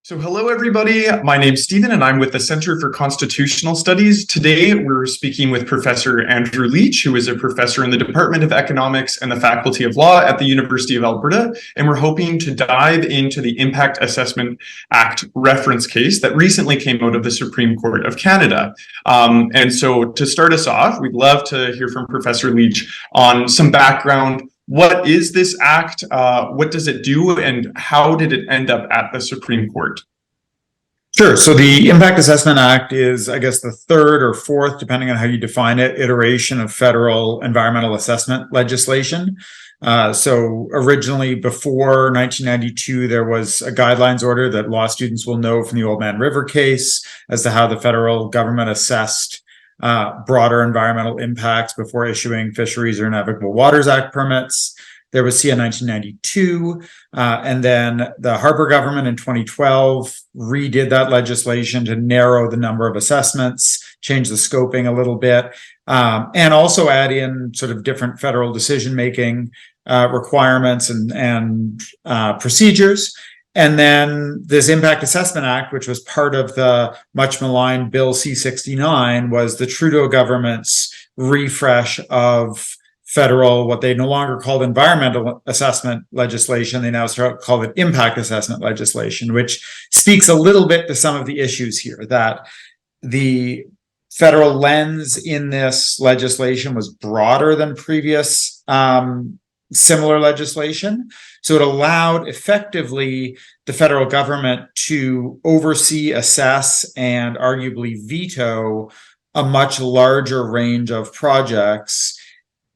So hello, everybody. My name's Stephen, and I'm with the Center for Constitutional Studies. Today, we're speaking with Professor Andrew Leach, who is a professor in the Department of Economics and the Faculty of Law at the University of Alberta. And we're hoping to dive into the Impact Assessment Act reference case that recently came out of the Supreme Court of Canada. And so to start us off, we'd love to hear from Professor Leach on some background. What is this act? What does it do? And how did it end up at the Supreme Court? Sure. So the Impact Assessment Act is, I guess, the third or fourth, depending on how you define it, iteration of federal environmental assessment legislation. So originally, before 1992, there was a guidelines order that law students will know from the Old Man River case as to how the federal government assessed broader environmental impacts before issuing Fisheries or Navigable Waters Act permits. There was CN 1992, and then the Harper government in 2012 redid that legislation to narrow the number of assessments, change the scoping a little bit, and also add in sort of different federal decision-making requirements and procedures. And then this Impact Assessment Act, which was part of the much maligned Bill C-69, was the Trudeau government's refresh of federal, what they no longer called environmental assessment legislation. They now call it impact assessment legislation, which speaks a little bit to some of the issues here, that the federal lens in this legislation was broader than previous similar legislation. So it allowed effectively the federal government to oversee, assess, and arguably veto a much larger range of projects,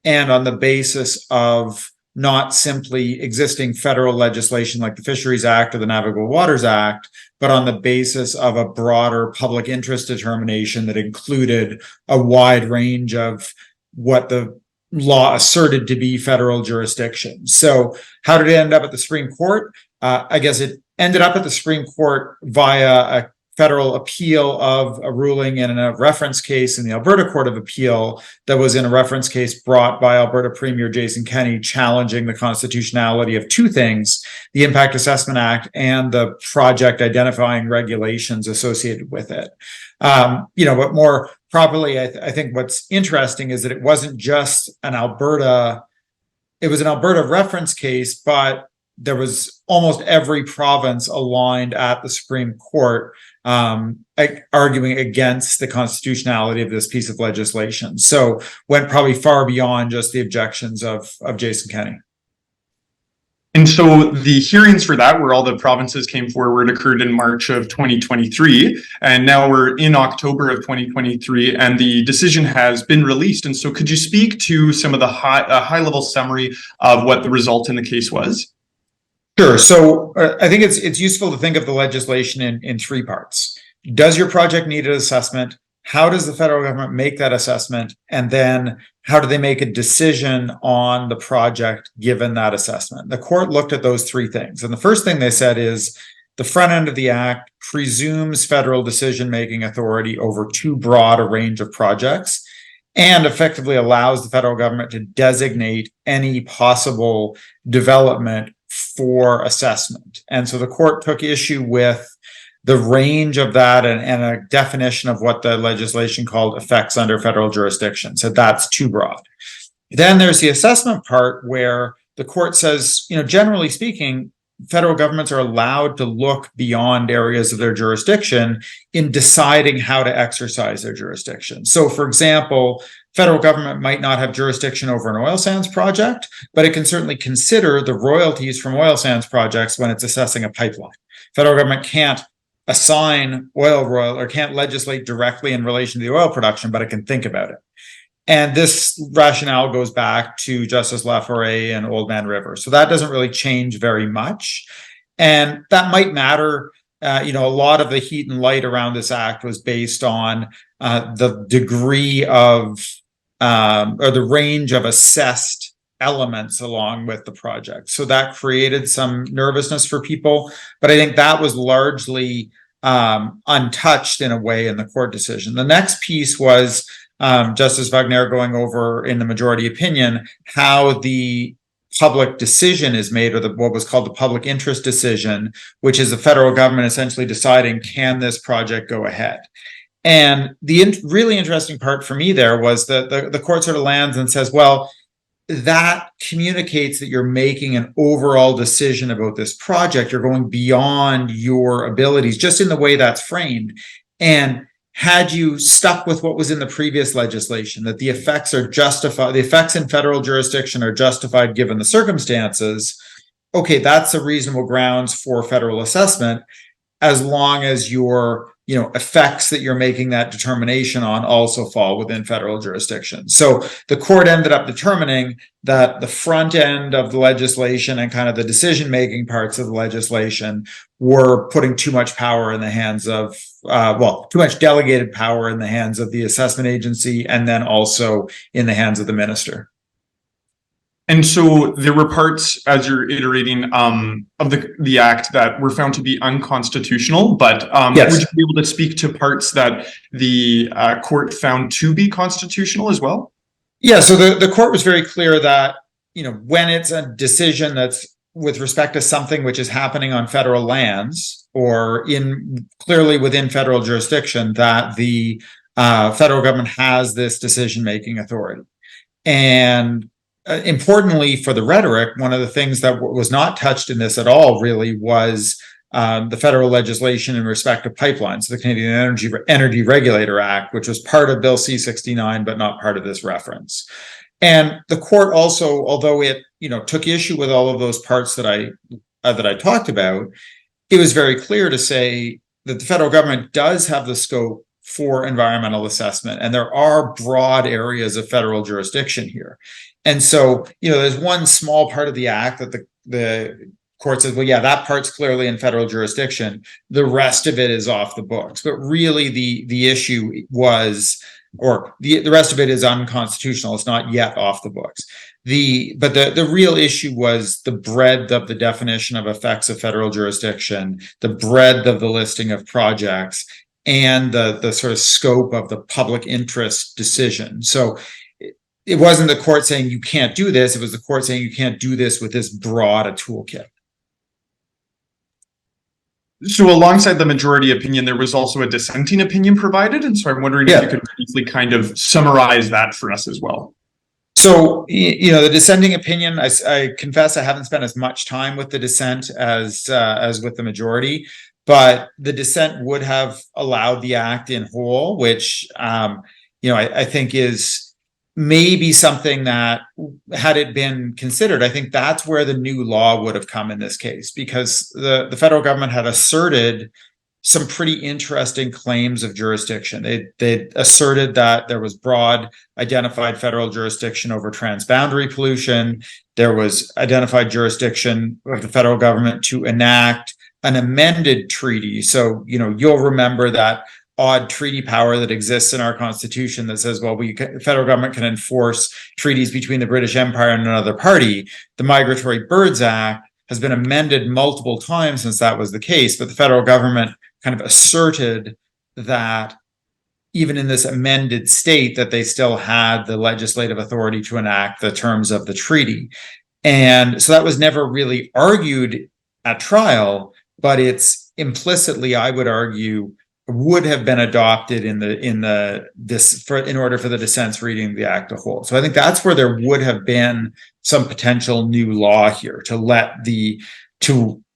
and on the basis of not simply existing federal legislation like the Fisheries Act or the Navigable Waters Act, but on the basis of a broader public interest determination that included a wide range of what the law asserted to be federal jurisdiction. So how did it end up at the Supreme Court? I guess it ended up at the Supreme Court via a federal appeal of a ruling in a reference case in the Alberta Court of Appeal that was in a reference case brought by Alberta Premier Jason Kenney challenging the constitutionality of two things, the Impact Assessment Act and the project identifying regulations associated with it. But more properly, I think what's interesting is that it wasn't just it was an Alberta reference case, but there was almost every province aligned at the Supreme Court arguing against the constitutionality of this piece of legislation. So went probably far beyond just the objections of Jason Kenney. And so the hearings for that, where all the provinces came forward, occurred in March of 2023. And now we're in October of 2023, and the decision has been released. And so could you speak to some of the high-level summary of what the result in the case was? Sure. So I think it's useful to think of the legislation in three parts. Does your project need an assessment? How does the federal government make that assessment? And then how do they make a decision on the project given that assessment? The court looked at those three things. And the first thing they said is the front end of the act presumes federal decision-making authority over too broad a range of projects and effectively allows the federal government to designate any possible development for assessment. And so the court took issue with the range of that and a definition of what the legislation called effects under federal jurisdiction. So that's too broad. Then there's the assessment part where the court says, generally speaking, federal governments are allowed to look beyond areas of their jurisdiction in deciding how to exercise their jurisdiction. So, for example, federal government might not have jurisdiction over an oil sands project, but it can certainly consider the royalties from oil sands projects when it's assessing a pipeline. Federal government can't assign oil royalty or can't legislate directly in relation to the oil production, but it can think about it. And this rationale goes back to Justice Laforêt and Old Man River. So that doesn't really change very much. And that might matter. A lot of the heat and light around this act was based on the degree of or the range of assessed elements along with the project. So that created some nervousness for people. But I think that was largely untouched in a way in the court decision. The next piece was Justice Wagner going over in the majority opinion how the public decision is made, or what was called the public interest decision, which is the federal government essentially deciding, can this project go ahead? And the really interesting part for me there was that the court sort of lands and says, well, that communicates that you're making an overall decision about this project. You're going beyond your abilities, just in the way that's framed. And had you stuck with what was in the previous legislation, that the effects are justified, the effects in federal jurisdiction are justified given the circumstances, okay, that's a reasonable grounds for federal assessment, as long as your effects that you're making that determination on also fall within federal jurisdiction. So the court ended up determining that the front end of the legislation and kind of the decision-making parts of the legislation were putting too much power in the hands of, too much delegated power in the hands of the assessment agency, and then also in the hands of the minister. And so there were parts, as you're iterating, of the act that were found to be unconstitutional, but yes. Would you be able to speak to parts that the court found to be constitutional as well? Yeah, so the court was very clear that, when it's a decision that's with respect to something which is happening on federal lands or clearly within federal jurisdiction, that the federal government has this decision-making authority. And importantly for the rhetoric, one of the things that was not touched in this at all really was the federal legislation in respect of pipelines, the Canadian Energy Regulator Act, which was part of Bill C-69, but not part of this reference. And the court also, although it took issue with all of those parts that I talked about, it was very clear to say that the federal government does have the scope for environmental assessment, and there are broad areas of federal jurisdiction here. And so, there's one small part of the act that the court says, well, yeah, that part's clearly in federal jurisdiction. The rest of it is off the books. But really, the issue was, or the rest of it is unconstitutional. It's not yet off the books. But the real issue was the breadth of the definition of effects of federal jurisdiction, the breadth of the listing of projects, and the sort of scope of the public interest decision. So it wasn't the court saying you can't do this, it was the court saying you can't do this with this broad a toolkit. So alongside the majority opinion, there was also a dissenting opinion provided. And so I'm wondering if you could briefly kind of summarize that for us as well. So, the dissenting opinion, I confess I haven't spent as much time with the dissent as with the majority, but the dissent would have allowed the act in whole, which, I think is maybe something that, had it been considered, I think that's where the new law would have come in this case, because the federal government had asserted some pretty interesting claims of jurisdiction. They asserted that there was broad identified federal jurisdiction over transboundary pollution. There was identified jurisdiction of the federal government to enact an amended treaty. So, you'll remember that odd treaty power that exists in our constitution that says, well, the federal government can enforce treaties between the British Empire and another party. The Migratory Birds Act has been amended multiple times since that was the case, but the federal government kind of asserted that even in this amended state that they still had the legislative authority to enact the terms of the treaty. And so that was never really argued at trial, but it's implicitly, I would argue, would have been adopted in order for the dissent's reading the act as a whole. So I think that's where there would have been some potential new law here to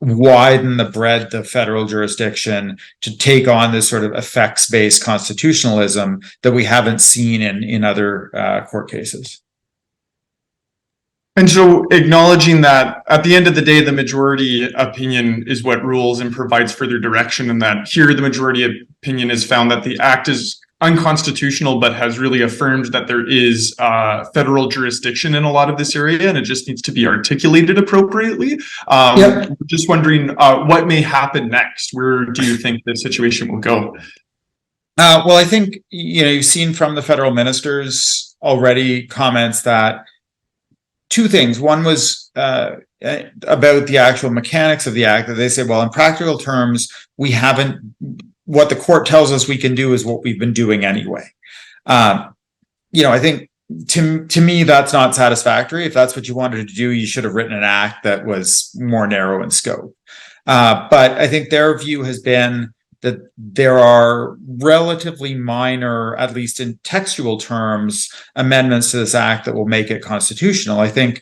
widen the breadth of federal jurisdiction, to take on this sort of effects-based constitutionalism that we haven't seen in other court cases. And so acknowledging that at the end of the day, the majority opinion is what rules and provides further direction, and that here the majority opinion has found that the act is unconstitutional, but has really affirmed that there is federal jurisdiction in a lot of this area, and it just needs to be articulated appropriately. Just wondering what may happen next. Where do you think the situation will go? Well, I think, you've seen from the federal ministers already comments that two things. One was about the actual mechanics of the act, that they say, well, in practical terms, what the court tells us we can do is what we've been doing anyway. I think to me, that's not satisfactory. If that's what you wanted to do, you should have written an act that was more narrow in scope. But I think their view has been that there are relatively minor, at least in textual terms, amendments to this act that will make it constitutional. I think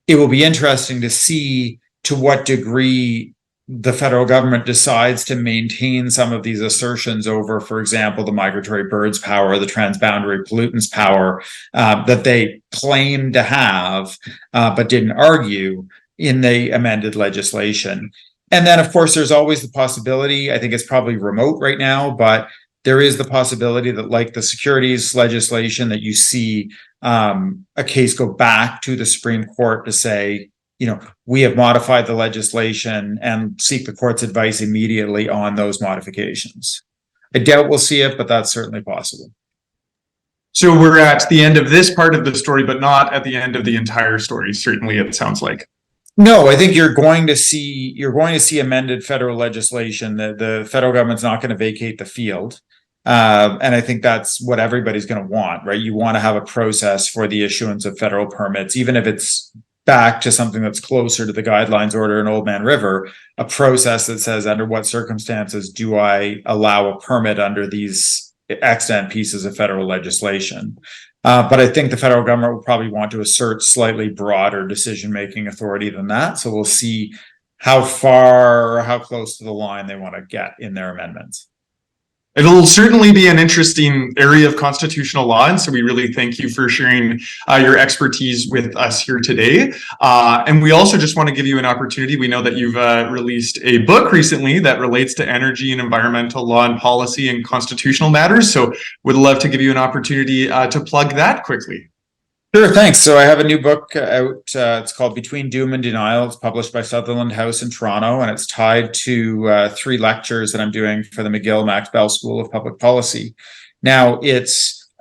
it will be interesting to see to what degree the federal government decides to maintain some of these assertions over, for example, the migratory birds power, the transboundary pollutants power that they claim to have, but didn't argue in the amended legislation. And then, of course, there's always the possibility, I think it's probably remote right now, but there is the possibility that, like the securities legislation, that you see a case go back to the Supreme Court to say, we have modified the legislation and seek the court's advice immediately on those modifications. I doubt we'll see it, but that's certainly possible. So we're at the end of this part of the story, but not at the end of the entire story. Certainly, it sounds like. No, I think you're going to see amended federal legislation. The federal government's not going to vacate the field. And I think that's what everybody's going to want, right? You want to have a process for the issuance of federal permits, even if it's back to something that's closer to the guidelines order in Old Man River, a process that says, under what circumstances do I allow a permit under these extant pieces of federal legislation? But I think the federal government will probably want to assert slightly broader decision-making authority than that. So we'll see how far or how close to the line they want to get in their amendments. It'll certainly be an interesting area of constitutional law, and so we really thank you for sharing your expertise with us here today. And we also just want to give you an opportunity. We know that you've released a book recently that relates to energy and environmental law and policy and constitutional matters, so would love to give you an opportunity to plug that quickly. Sure, thanks. So I have a new book out. It's called Between Doom and Denial. It's published by Sutherland House in Toronto, and it's tied to 3 lectures that I'm doing for the McGill Max Bell School of Public Policy. Now, it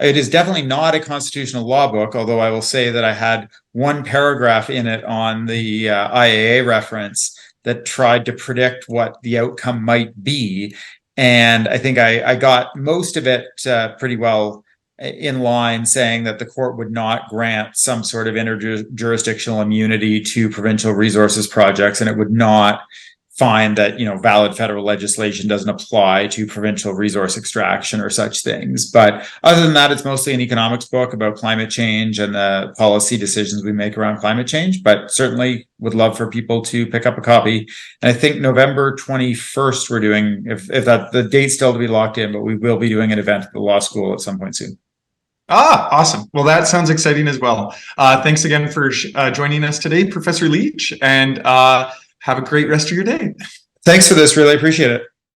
is definitely not a constitutional law book, although I will say that I had one paragraph in it on the IAA reference that tried to predict what the outcome might be. And I think I got most of it pretty well in line, saying that the court would not grant some sort of interjurisdictional immunity to provincial resources projects, and it would not find that valid federal legislation doesn't apply to provincial resource extraction or such things. But other than that, it's mostly an economics book about climate change and the policy decisions we make around climate change, but certainly would love for people to pick up a copy. And I think November 21st we're doing, if that the date's still to be locked in, but we will be doing an event at the law school at some point soon. Awesome. Well, that sounds exciting as well. Thanks again for joining us today, Professor Leach, and have a great rest of your day. Thanks for this. Really appreciate it.